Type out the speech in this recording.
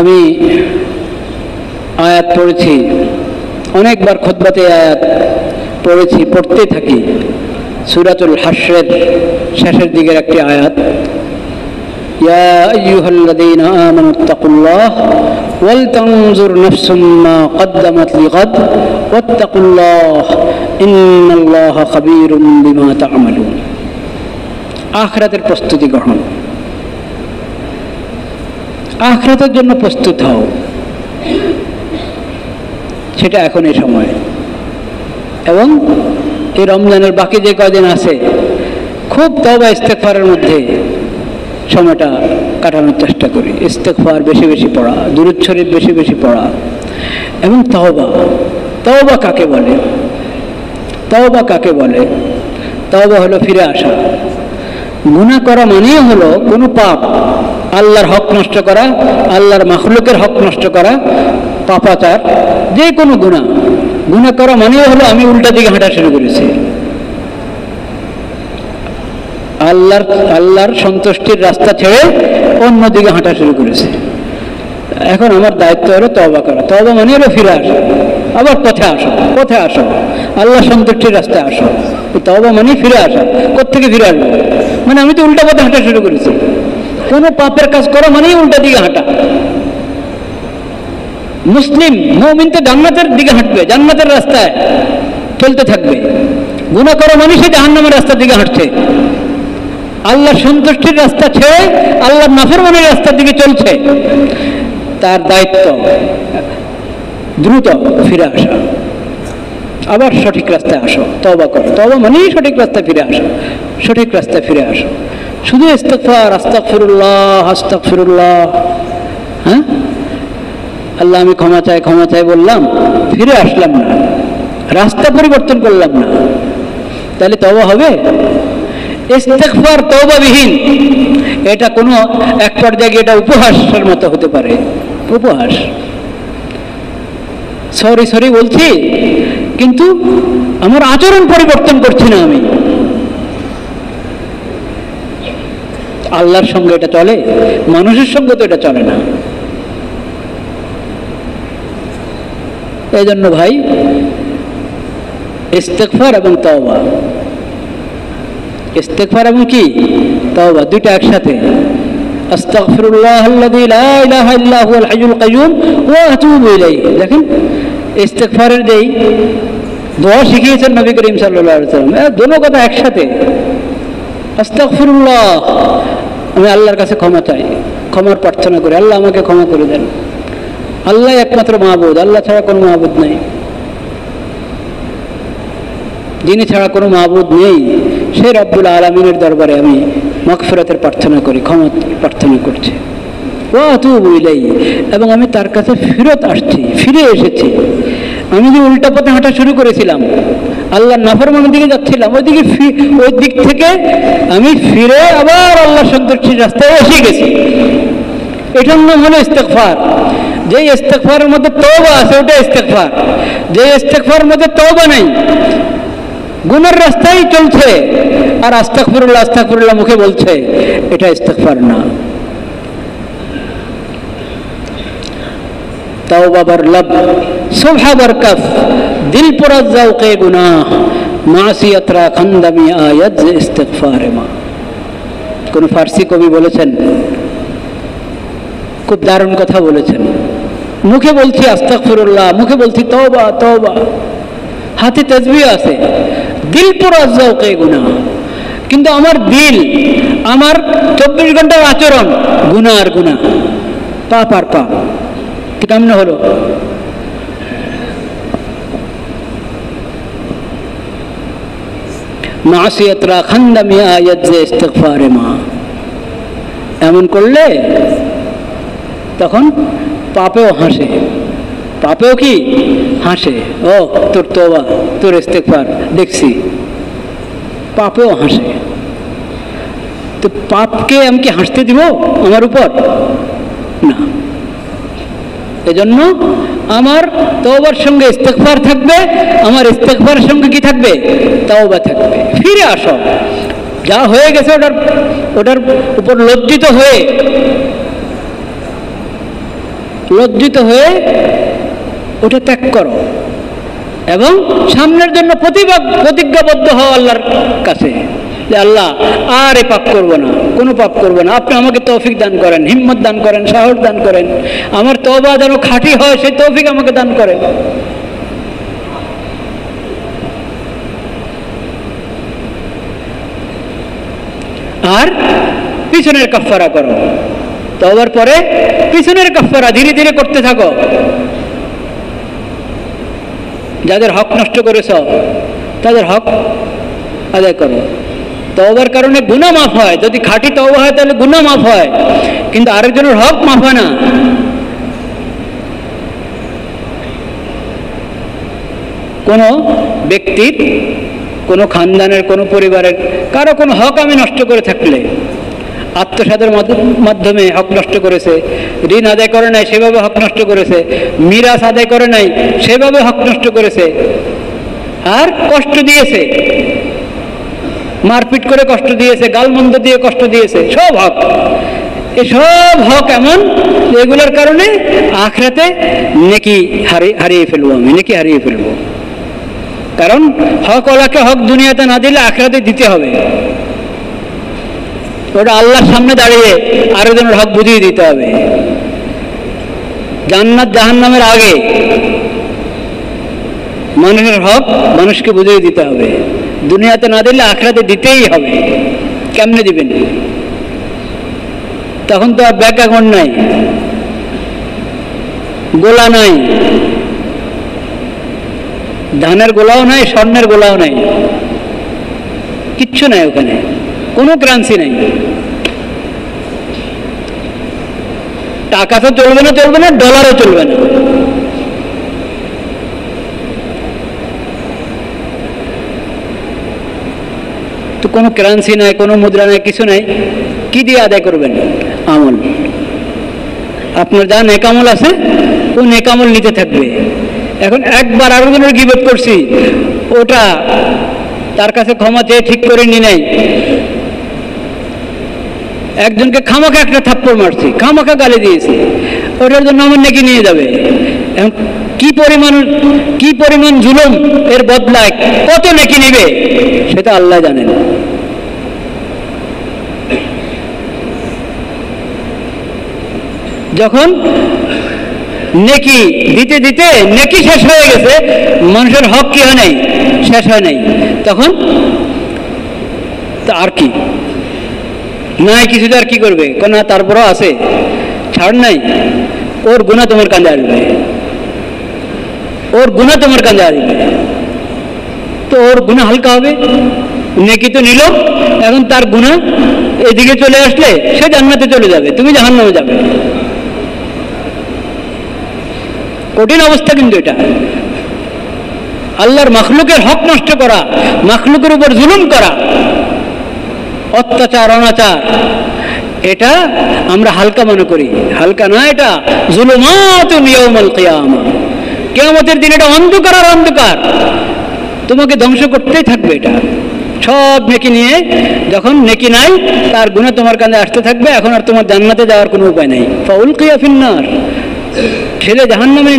আমি আয়াত পড়েছি অনেকবার, খুতবাতে আয়াত পড়েছি, পড়তে থাকি। সূরাতুল হাশরের শেষের দিকের একটি আয়াত, ইয়া আইয়ুহাল্লাযীনা আমানুত্তাকুল্লাহ ওয়াল তানজুর নাফসুম মা কদ্দামাত লিগাদ ওয়াত্তাকুল্লাহ ইন্নাল্লাহা খাবীরুম বিমা তা'মালুন। আখিরাতের প্রস্তুতি গ্রহণ, আখিরাতের জন্য প্রস্তুত হও, সেটা এখন এই সময়। এবং এই রমজানের বাকি যে কয়দিন আছে খুব তওবা ইস্তেগফারের মধ্যে সময়টা কাটানোর চেষ্টা করি। ইস্তেগফার বেশি বেশি পড়া, দুরূদ শরীফ বেশি বেশি পড়া এবং তওবা। তওবা কাকে বলে? তওবা কাকে বলে? তওবা হলো ফিরে আসা। গুনাহ করা মানেই হলো কোনো পাপ, আল্লাহর হক নষ্ট করা, আল্লাহর মাখলুকের হক নষ্ট করা, পাপাচার, যে কোনো গুনাহ। গুনাহ করা মানেই হলো আমি উল্টা দিকে হাঁটা শুরু করেছি, আল্লাহর সন্তুষ্টির রাস্তা ছেড়ে অন্যদিকে হাঁটা শুরু করেছে। এখন আমার দায়িত্ব হলো তওবা করা। তওবা মানে হলো ফিরে আসা, আবার পথে আসো, পথে আসো, আল্লাহ সন্তুষ্টির রাস্তায় আসো। তওবা মানে ফিরে আসা। কোত্থেকে ফিরে আসবো? মানে আমি তো উল্টা পথে হাঁটা শুরু করেছি। কোনো পাপের কাজ করা মানেই উল্টা দিকে হাঁটা। মুসলিম মুমিন তো জান্নাতের দিকে হাঁটবে, জান্নাতের রাস্তায় চলতে থাকবে। গুনাহ করা মানে সে জাহান্নামের রাস্তার দিকে হাঁটছে। আল্লাহ সন্তুষ্টির রাস্তা ছেড়ে আল্লাহর নাফরমানির রাস্তার দিকে চলছে। তার দায়িত্ব দ্রুত ফিরে আসা, আবার সঠিক রাস্তায় আসো, তওবা করো। তওবা মানেই সঠিক রাস্তায় ফিরে আসো, সঠিক রাস্তায় ফিরে আসো। শুধু ইস্তিগফার, আস্তাগফিরুল্লাহ আস্তাগফিরুল্লাহ, হ্যাঁ আল্লাহ আমি ক্ষমা চাই ক্ষমা চাই বললাম, ফিরে আসলাম না, রাস্তা পরিবর্তন করলাম না, তাহলে তওবা হবে? ইস্তিগফার তওবাবিহীন, এটা কোনো এক পর্যায়ে এটা উপহাসের মতো হতে পারে। উপহাস, সরি সরি বলছি কিন্তু আমার আচরণ পরিবর্তন করছি না আমি। আল্লাহর সঙ্গে এটা চলে, মানুষের সঙ্গে তো এটা চলে না। এই জন্য ভাই ইস্তিগফার এবং তওবা, ইস্তিগফার এবং কি তওবা দুইটা একসাথে। আস্তাগফিরুল্লাহাল্লাযী লা ইলাহা ইল্লা হুয়াল হাইয়ুল কাইয়্যুম ওয়া আতুবু ইলাইহি। দেখেন ইস্তিগফারের যেই দোয়া শিখিয়েছেন নবী করিম সাল্লাল্লাহু আলাইহি ওয়াসাল্লাম, দুটো কথা একসাথে। আস্তাগফিরুল্লাহ, আমি আল্লাহর কাছে ক্ষমা চাই, ক্ষমার প্রার্থনা করি, আল্লাহ আমাকে ক্ষমা করে দেন। আল্লাহ একমাত্র মাহবুদ, আল্লাহ ছাড়া কোনো মাহবুদ নেই। যিনি ছাড়া কোনো মাহবুদ নেই সেই রব্বুল আলামিনের দরবারে আমি মাগফিরাতের প্রার্থনা করি, ক্ষমা প্রার্থনা করছি। ওয়া আতুবু ইলাইহি, এবং আমি তার কাছে ফিরত আসছি, ফিরে এসেছি। আমি যে উল্টা পথে হাঁটা শুরু করেছিলাম, আল্লাহর নাফরমানির দিকে যাচ্ছিলাম, ওই দিক থেকে আমি ফিরে আবার আল্লাহ সন্তুষ্টির রাস্তায় এসে গেছি। এটার নাম হলো ইস্তিগফার। যে ইস্তিগফারের মধ্যে তওবা আছে ওটা ইস্তিগফার। যে ইস্তিগফারের মধ্যে তওবা নেই, গুনার রাস্তায় চলছে আর আস্তাগফিরুল্লাহ আস্তাগফিরুল্লাহ মুখে বলছে, এটা ইস্তিগফার না। তওবা বার লব, সুবহা বার কফ, দিল পুরা যাওকে গুনাহ, মাসিয়াত রা খান্দামি আয়াত যে ইস্তিগফার মা। কোন ফার্সি কবি বলেছেন, খুব দারুণ কথা বলেছেন। মুখে বলছি আস্তাগফিরুল্লাহ, মুখে বলছি তওবা তওবা, হাতে তাসবিহ আছে, দিল পুরা যাওকে গুনাহ, কিন্তু আমার দিল, আমার 24 ঘন্টার আচরণ গুনাহ আর গুনাহ, পাপ আর পাপ। কেমন হলো? মাসিয়াত রা খান্দামি আয়াত যে ইস্তিগফার মা। এমন করলে তখন পাপেও হাসে, পাপেও কি হাসে, ও তোর তওবা তোর ইস্তিগফার দেখছি, পাপেও হাসে। তো পাপকে আমি কি হাসতে দিব আমার উপর? না। এজন্য আমার তওবার সঙ্গে ইস্তিগফার থাকবে, আমার ইস্তিগফারের সঙ্গে কি থাকবে? তওবা থাকবে। ফিরে আসো, যা হয়ে গেছে ওটার উপর লজ্জিত হয়ে লজ্জিত হয়ে ওটা ত্যাগ করো এবং সামনের জন্য প্রতিজ্ঞাবদ্ধ হও আল্লাহর কাছে যে আল্লাহ আর এ পাপ করব না, কোনো পাপ করব না। আপনি আমাকে তৌফিক দান করেন, হিম্মত দান করেন, সাহস দান করেন, আমার তওবা যেন খাঁটি হয় সেই তৌফিক আমাকে দান করেন। আর পিছনের কাফফারা করো, তওবার পরে পিছনের কাফফারা ধীরে ধীরে করতে থাকো। যাদের হক নষ্ট করেছ তাদের হক আদায় করো। তওবার কারণে গুনাহ মাফ হয়, যদি খাঁটি তওবা হয় তাহলে গুনাহ মাফ হয়, কিন্তু আরেকজনের হক মাফ হয় না। কোনো ব্যক্তির, কোনো খানদানের, কোনো পরিবারের কারো কোনো হক আমি নষ্ট করে থাকলে, আত্মসাতের মাধ্যমে হক নষ্ট করেছে, ঋণ আদায় করে নাই সেভাবে হক নষ্ট করেছে, মিরাস আদায় করে নাই সেভাবে হক নষ্ট করেছে, আর কষ্ট দিয়েছে, মারপিট করে কষ্ট দিয়েছে, গালমন্দ দিয়ে কষ্ট দিয়েছে, সব হক, এসব হক এমন এগুলোর কারণে আখিরাতে নেকি হারিয়ে ফেলবো, আমি নেকি হারিয়ে ফেলবো। কারণ হক ওলাকে হক দুনিয়াতে না দিলে আখিরাতে দিতে হবে। ওটা আল্লাহর সামনে দাঁড়িয়ে আরেকজনের হক বুঝিয়ে দিতে হবে। জান্নাত জাহান্নামের আগে মানুষের হক মানুষকে বুঝিয়ে দিতে হবে। দুনিয়াতে না দিলে আখিরাতে দিতেই হবে। কেমনে দিবেন? তখন তো আর ব্যাংক অ্যাকাউন্ট নাই, গোলা নাই, ধানের গোলাও নাই, স্বর্ণের গোলাও নাই, কিচ্ছু নাই, ওখানে কোনো কারেন্সি নাই। টাকা তো চলবে না, চলবে না, ডলারও চলবে না। তো কোনো কারেন্সি নাই, কোনো মুদ্রা নাই, কিছু নাই, কি দিয়ে আদায় করবেন? আমল। আপনার যা নেকামল আছে ও নেকামল নিতে থাকবে। এখন একবার আরেকজনের গীবত করছি, ওটা তার কাছে ক্ষমা চেয়ে ঠিক করে নি নাই, একজনকে খামাখা একটা থাপ্পড় মারছি, খামাখা গালি দিয়েছি, ওটার জন্য আমার নেকি নিয়ে যাবে। এখন কি পরিমাণ জুলুম এর বদলায় কত নেকি নিবে সেটা আল্লাহ জানেন। যখন নেকি দিতে দিতে নেকি শেষ হয়ে গেছে, মানুষের হক কি হয় নাই, শেষ হয় নাই, তখন আর কি নাই, কিছু আর কি করবে? না, তারপরও আছে, ছাড় নাই, ওর গুনাহ তোমার কাঁধে আসবে, ওর গুনাহ তোমার কাঁধে আসবে। তো ওর গুনাহ হালকা হবে, নেকি তো নিল, এখন তার গুনাহ এদিকে চলে আসলে সে জান্নাতে চলে যাবে, তুমি জাহান্নামে যাবে। কঠিন অবস্থা কিন্তু এটা। আল্লাহর মাখলুকের হক নষ্ট করা, মাখলুকের উপর জুলুম করা, অত্যাচার, অনাচার, এটা আমরা হালকা মনে করি। হালকা না, এটা যুলুমাতুন ইয়াউমাল কিয়ামা, কিয়ামতের দিন এটা অন্ধকার আর অন্ধকার, তোমাকে ধ্বংস করতেই থাকবে। এটা সব নেকি নিয়ে, যখন নেকি নাই তার গুনাহ তোমার কাঁধে আসতে থাকবে, এখন আর তোমার জান্নাতে যাওয়ার কোনো উপায় নাই। ফাউলকিয়া ফিন্নার, ঠেলে জাহান্নামে